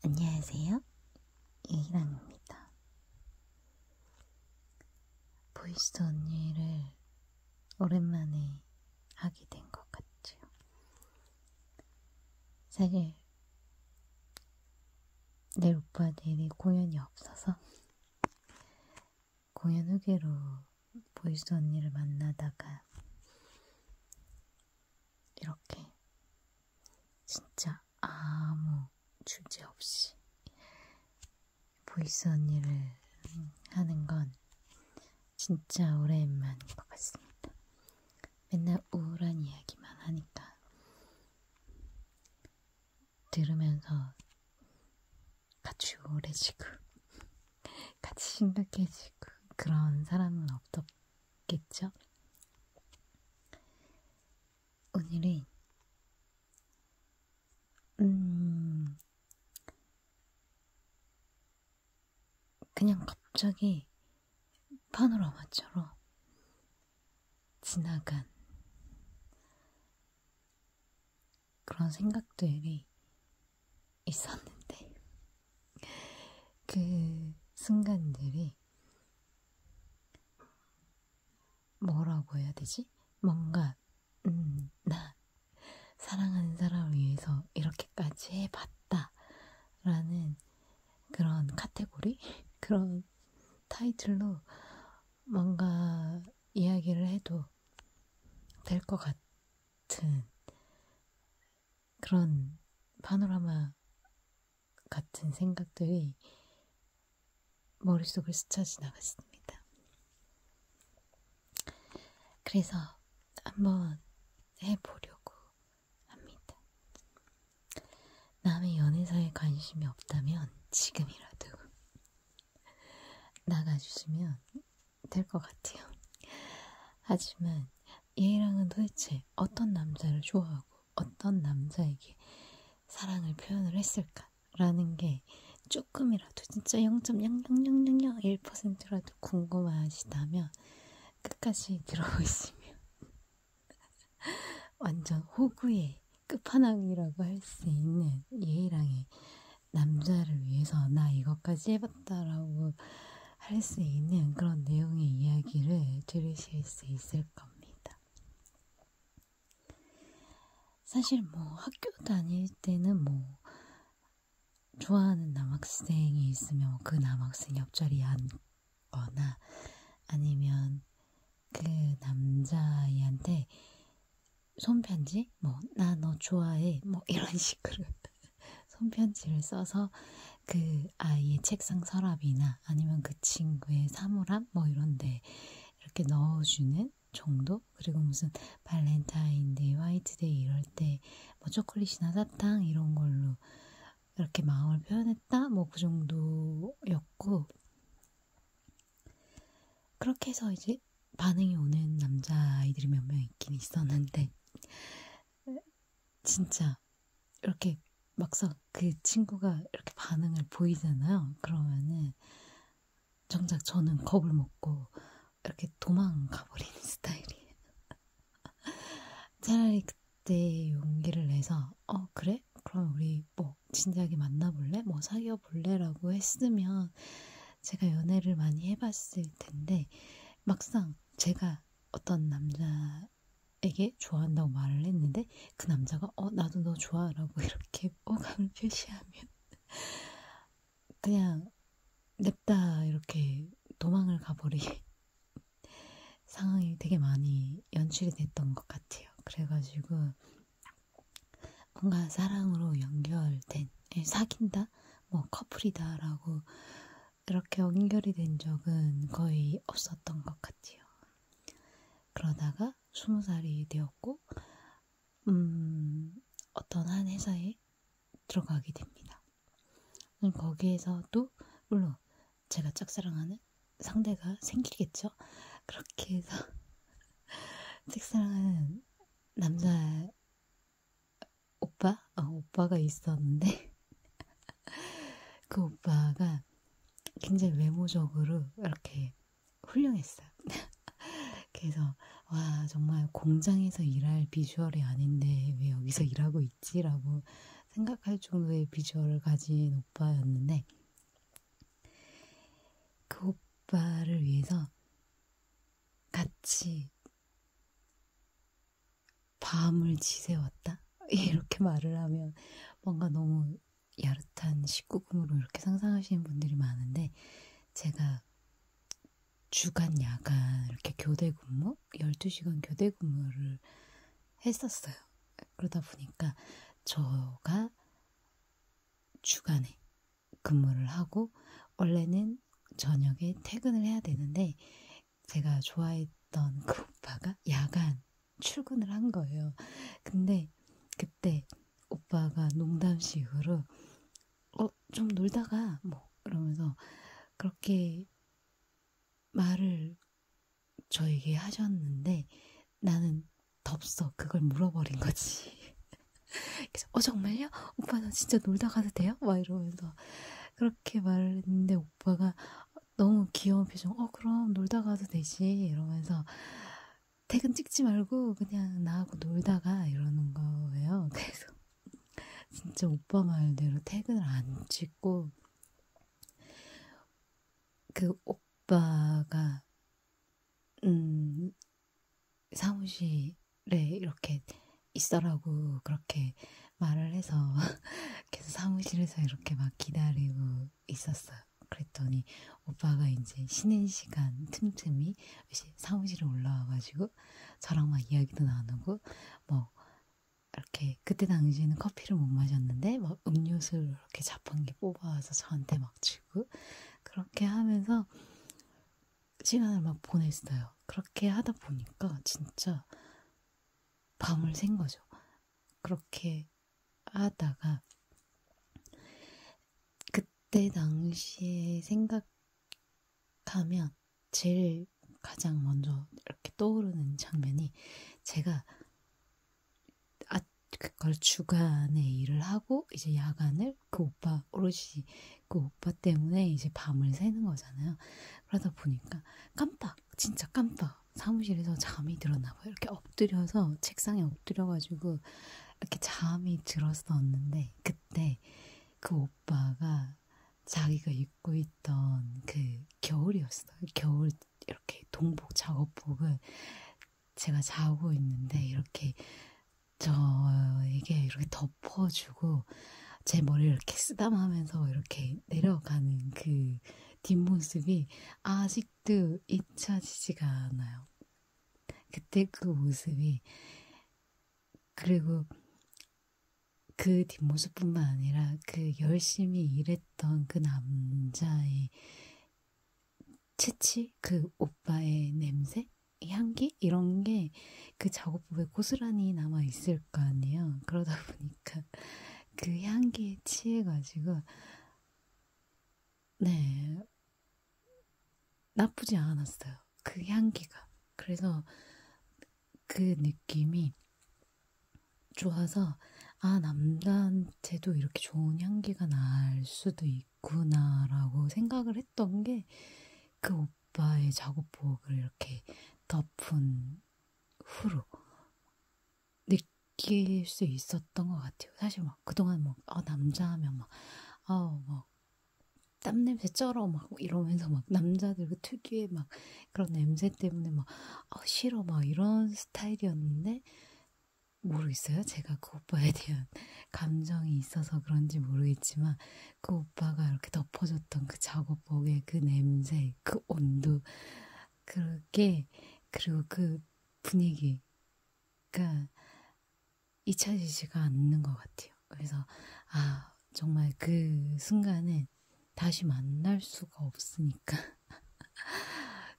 안녕하세요. 이희랑입니다. 보이스 언니를 오랜만에 하게 된 것 같죠. 사실 내 오빠들이 공연이 없어서 공연 후기로 보이스 언니를 만나다가 이렇게 진짜 아무 주제 없이 보이스 언니를 하는 건 진짜 오랜만인 것 같습니다. 맨날 우울한 이야기만 하니까 들으면서 같이 우울해지고 같이 심각해지고 그런 사람은 없겠죠? 오늘은 그냥 갑자기 파노라마처럼 지나간 그런 생각들이 있었는데 그 순간들이 뭐라고 해야 되지? 뭔가 나 사랑하는 사람을 위해서 이렇게까지 해봤다 라는 그런 카테고리? 그런 타이틀로 뭔가 이야기를 해도 될 것 같은 그런 파노라마 같은 생각들이 머릿속을 스쳐 지나갔습니다. 그래서 한번 해보려고 합니다. 남의 연애사에 관심이 없다면 지금이라도 나가주시면 될 것 같아요. 하지만 얘랑은 도대체 어떤 남자를 좋아하고 어떤 남자에게 사랑을 표현을 했을까라는 게 조금이라도 진짜 0.00001%라도 궁금하시다면 끝까지 들어보시면 완전 호구의 끝판왕이라고 할 수 있는 예의랑의 남자를 위해서 나 이것까지 해봤다라고 할 수 있는 그런 내용의 이야기를 들으실 수 있을 겁니다. 사실 학교 다닐 때는 좋아하는 남학생이 있으면 그 남학생 옆자리에 앉거나 아니면 그 남자애한테 손편지? 나 너 좋아해. 이런 식으로 손편지를 써서 그 아이의 책상 서랍이나 아니면 그 친구의 사물함? 이런데 이렇게 넣어주는 정도? 그리고 무슨 발렌타인데이, 화이트데이 이럴 때 초콜릿이나 사탕 이런 걸로 이렇게 마음을 표현했다? 그 정도였고, 그렇게 해서 이제 반응이 오는 남자아이들이 몇 명 있긴 있었는데 진짜 이렇게 막상 그 친구가 이렇게 반응을 보이잖아요. 그러면은 정작 저는 겁을 먹고 이렇게 도망가 버리는 스타일이에요. 차라리 그때 용기를 내서 그래? 그럼 우리 진지하게 만나볼래? 사귀어볼래? 라고 했으면 제가 연애를 많이 해봤을 텐데 막상 제가 어떤 남자에게 좋아한다고 말을 했는데 그 남자가 나도 너 좋아라고 이렇게 호감을 표시하면 그냥 냅다 이렇게 도망을 가버리게 상황이 되게 많이 연출이 됐던 것 같아요. 그래가지고 뭔가 사랑으로 연결된 사귄다? 커플이다 라고 이렇게 연결이 된 적은 거의 없었던 것 같아요. 그러다가 20살이 되었고 어떤 한 회사에 들어가게 됩니다. 거기에서도 물론 제가 짝사랑하는 상대가 생기겠죠. 그렇게 해서 짝사랑하는 남자 오빠가 있었는데 그 오빠가 굉장히 외모적으로 이렇게 훌륭했어요. 그래서 와 정말 공장에서 일할 비주얼이 아닌데 왜 여기서 일하고 있지? 라고 생각할 정도의 비주얼을 가진 오빠였는데 그 오빠를 위해서 같이 밤을 지새웠다? 이렇게 말을 하면 뭔가 너무 야릇한 19금으로 이렇게 상상하시는 분들이 많은데 제가 주간, 야간 이렇게 교대 근무, 12시간 교대 근무를 했었어요. 그러다 보니까 저가 주간에 근무를 하고 원래는 저녁에 퇴근을 해야 되는데 제가 좋아했던 그 오빠가 야간 출근을 한 거예요. 근데 그때 오빠가 농담식으로 좀 놀다가 뭐 이러면서 그렇게 말을 저에게 하셨는데 나는 덥석 그걸 물어버린 거지. 그래서 정말요? 오빠 나 진짜 놀다 가도 돼요? 막 이러면서 그렇게 말을 했는데 오빠가 너무 귀여운 표정 그럼 놀다 가도 되지 이러면서 퇴근 찍지 말고 그냥 나하고 놀다가 이러는 거예요. 그래서 진짜 오빠 말대로 퇴근을 안 찍고 그 오빠가 사무실에 이렇게 있어라고 그렇게 말을 해서 그래서 사무실에서 이렇게 막 기다리고 있었어요. 그랬더니 오빠가 이제 쉬는 시간 틈틈이 이제 사무실에 올라와가지고 저랑 막 이야기도 나누고 뭐 이렇게 그때 당시에는 커피를 못 마셨는데 막 음료수를 이렇게 자판기 뽑아와서 저한테 막 주고 그렇게 하면서 시간을 막 보냈어요. 그렇게 하다 보니까 진짜 밤을 샌 거죠. 그렇게 하다가 그때 당시에 생각하면 제일 가장 먼저 이렇게 떠오르는 장면이 제가 그걸 주간에 일을 하고 이제 야간을 그 오빠 오롯이 그 오빠 때문에 이제 밤을 새는 거잖아요. 그러다 보니까 진짜 깜빡 사무실에서 잠이 들었나 봐요. 이렇게 엎드려서 책상에 엎드려가지고 이렇게 잠이 들었었는데 그때 그 오빠가 자기가 입고 있던 그 겨울이었어요. 겨울 이렇게 동복 작업복을 제가 자고 있는데 이렇게 저에게 이렇게 덮어주고 제 머리를 이렇게 쓰담하면서 이렇게 내려가는 그 뒷모습이 아직도 잊혀지지가 않아요. 그때 그 모습이 그리고 그 뒷모습뿐만 아니라 그 열심히 일했던 그 남자의 채취, 그 오빠의 냄새, 향기 이런 게 그 작업복에 고스란히 남아 있을 거 아니에요. 그러다 보니까 그 향기에 취해가지고 네 나쁘지 않았어요. 그 향기가. 그래서 그 느낌이 좋아서 남자한테도 이렇게 좋은 향기가 날 수도 있구나라고 생각을 했던 게 그 오빠의 작업복을 이렇게 덮은 후로 느낄 수 있었던 것 같아요. 사실 막 그동안 막 남자 하면 막 땀냄새 쩔어 막 이러면서 막 남자들 그 특유의 막 그런 냄새 때문에 막 싫어 막 이런 스타일이었는데 모르겠어요. 제가 그 오빠에 대한 감정이 있어서 그런지 모르겠지만 그 오빠가 이렇게 덮어줬던 그 작업복의 그 냄새, 그 온도, 그게 그리고 그 분위기가 잊혀지지가 않는 것 같아요. 그래서 정말 그 순간은 다시 만날 수가 없으니까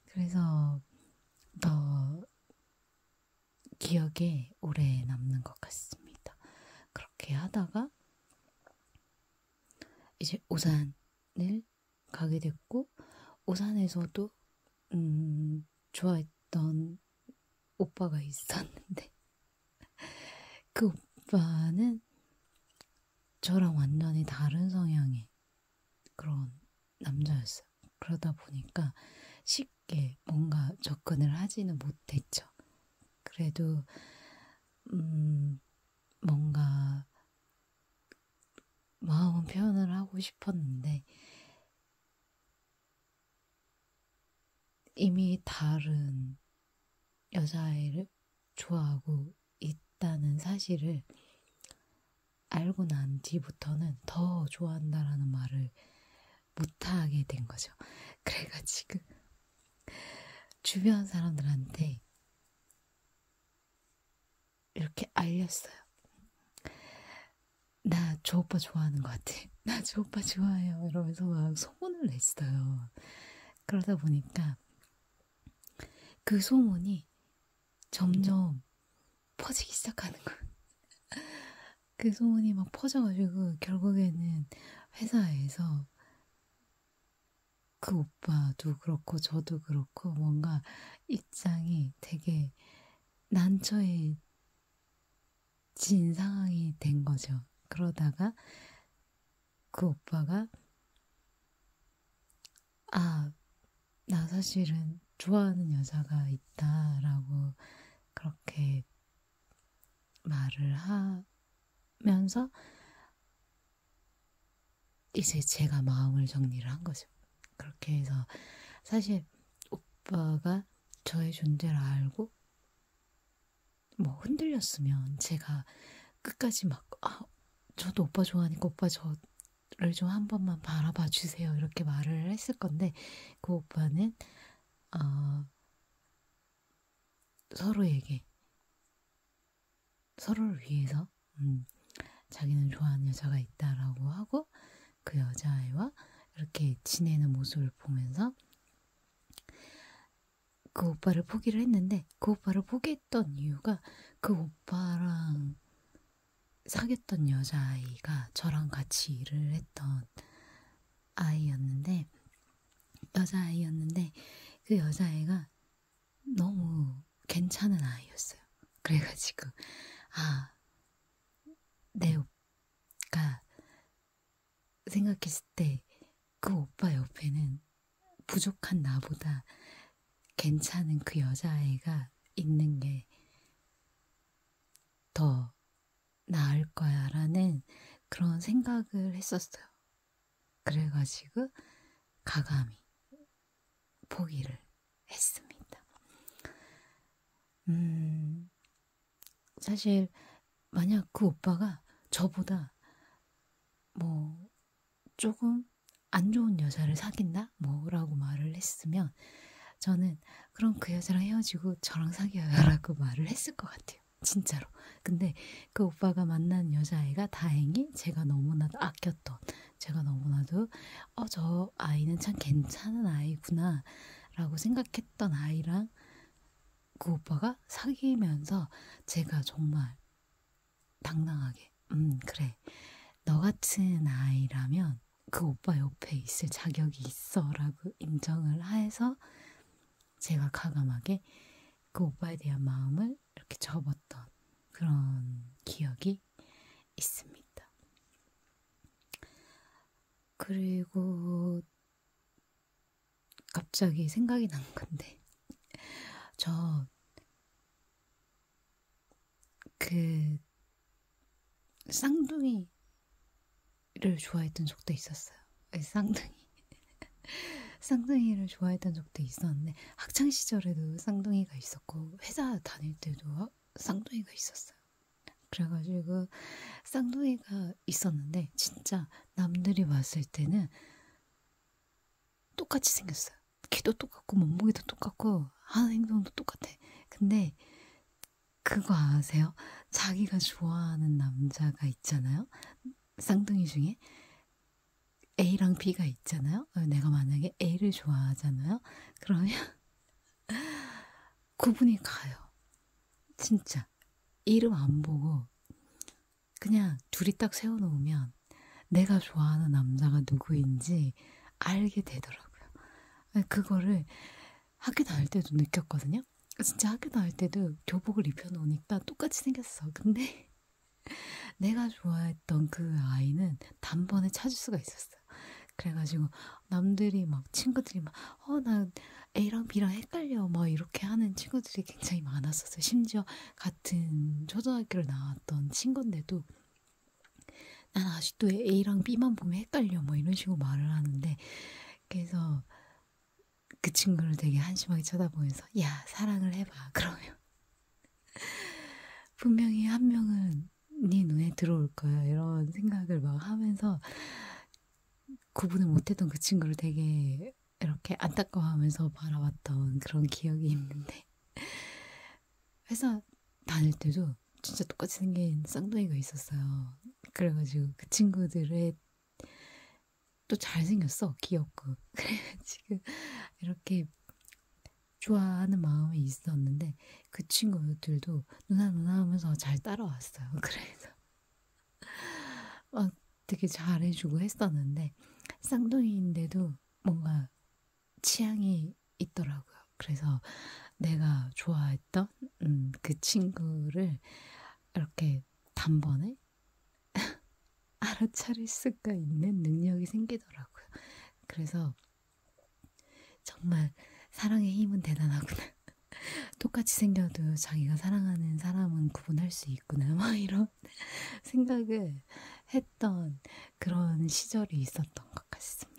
그래서 더 기억에 오래 남는 것 같습니다. 그렇게 하다가 이제 오산을 가게 됐고 오산에서도 좋아했던 오빠가 있었는데 그 오빠는 저랑 완전히 다른 성향의 그런 남자였어요. 그러다 보니까 쉽게 뭔가 접근을 하지는 못했죠. 그래도 뭔가 마음은 표현을 하고 싶었는데 이미 다른 여자애를 좋아하고 있다는 사실을 알고 난 뒤부터는 더 좋아한다라는 말을 못하게 된 거죠. 그래가지고 주변 사람들한테 이렇게 알렸어요. 나 저 오빠 좋아하는 것 같아. 나 저 오빠 좋아해요. 이러면서 막 소문을 냈어요. 그러다 보니까 그 소문이 점점 퍼지기 시작하는 거예요. 그 소문이 막 퍼져가지고 결국에는 회사에서 그 오빠도 그렇고 저도 그렇고 뭔가 입장이 되게 난처해진 상황이 된 거죠. 그러다가 그 오빠가 아, 나 사실은 좋아하는 여자가 있다라고 그렇게 말을 하면서 이제 제가 마음을 정리를 한 거죠. 그렇게 해서 사실 오빠가 저의 존재를 알고 뭐 흔들렸으면 제가 끝까지 막 저도 오빠 좋아하니까 오빠 저를 좀 한 번만 바라봐 주세요 이렇게 말을 했을 건데 그 오빠는 서로에게 서로를 위해서 자기는 좋아하는 여자가 있다라고 하고 그 여자애와 이렇게 지내는 모습을 보면서 그 오빠를 포기를 했는데 그 오빠를 포기했던 이유가 그 오빠랑 사귀었던 여자아이가 저랑 같이 일을 했던 아이였는데 여자아이였는데 그 여자아이가 너무 괜찮은 아이였어요. 그래가지고 내 오빠가 생각했을 때 그 오빠 옆에는 부족한 나보다 괜찮은 그 여자아이가 있는 게 더 나을 거야 라는 그런 생각을 했었어요. 그래가지고 가감히 포기를 했습니다. 사실 만약 그 오빠가 저보다 뭐 조금 안 좋은 여자를 사귄다? 뭐라고 말을 했으면 저는 그럼 그 여자랑 헤어지고 저랑 사귀어요 라고 말을 했을 것 같아요. 진짜로. 근데 그 오빠가 만난 여자아이가 다행히 제가 너무나도 아꼈던 제가 너무나도 저 아이는 참 괜찮은 아이구나 라고 생각했던 아이랑 그 오빠가 사귀면서 제가 정말 당당하게 그래 너 같은 아이라면 그 오빠 옆에 있을 자격이 있어 라고 인정을 해서 제가 과감하게 그 오빠에 대한 마음을 이렇게 접었던 그런 기억이 있습니다. 그리고 갑자기 생각이 난 건데 저 그 쌍둥이를 좋아했던 적도 있었어요. 쌍둥이를 좋아했던 적도 있었는데 학창 시절에도 쌍둥이가 있었고 회사 다닐 때도 쌍둥이가 있었어요. 그래가지고 쌍둥이가 있었는데 진짜 남들이 봤을 때는 똑같이 생겼어요. 키도 똑같고 몸무게도 똑같고 하는 행동도 똑같아. 근데 그거 아세요? 자기가 좋아하는 남자가 있잖아요. 쌍둥이 중에 A랑 B가 있잖아요. 내가 만약에 A를 좋아하잖아요. 그러면 구분이 가요. 진짜 이름 안 보고 그냥 둘이 딱 세워놓으면 내가 좋아하는 남자가 누구인지 알게 되더라고요. 그거를 학교 다닐 때도 느꼈거든요. 진짜 학교 다닐 때도 교복을 입혀놓으니까 똑같이 생겼어. 근데 내가 좋아했던 그 아이는 단번에 찾을 수가 있었어요. 그래가지고 남들이 막 친구들이 막 나 A랑 B랑 헷갈려 막 이렇게 하는 친구들이 굉장히 많았었어요. 심지어 같은 초등학교를 나왔던 친구인데도 난 아직도 A랑 B만 보면 헷갈려 뭐 이런 식으로 말을 하는데 그래서 그 친구를 되게 한심하게 쳐다보면서 야 사랑을 해봐 그러면 분명히 한 명은 네 눈에 들어올 거야 이런 생각을 막 하면서 구분을 못했던 그 친구를 되게 이렇게 안타까워하면서 바라봤던 그런 기억이 있는데 회사 다닐 때도 진짜 똑같이 생긴 쌍둥이가 있었어요. 그래가지고 그 친구들의 또 잘생겼어 귀엽고 그래가지고 이렇게 좋아하는 마음이 있었는데 그 친구들도 누나 누나 하면서 잘 따라왔어요. 그래서 막 되게 잘해주고 했었는데 쌍둥이인데도 뭔가 취향이 있더라고요. 그래서 내가 좋아했던 그 친구를 이렇게 단번에 알아차릴 수가 있는 능력이 생기더라고요. 그래서 정말 사랑의 힘은 대단하구나. 똑같이 생겨도 자기가 사랑하는 사람은 구분할 수 있구나. 막 이런 생각을 했던 그런 시절이 있었던 것 같습니다.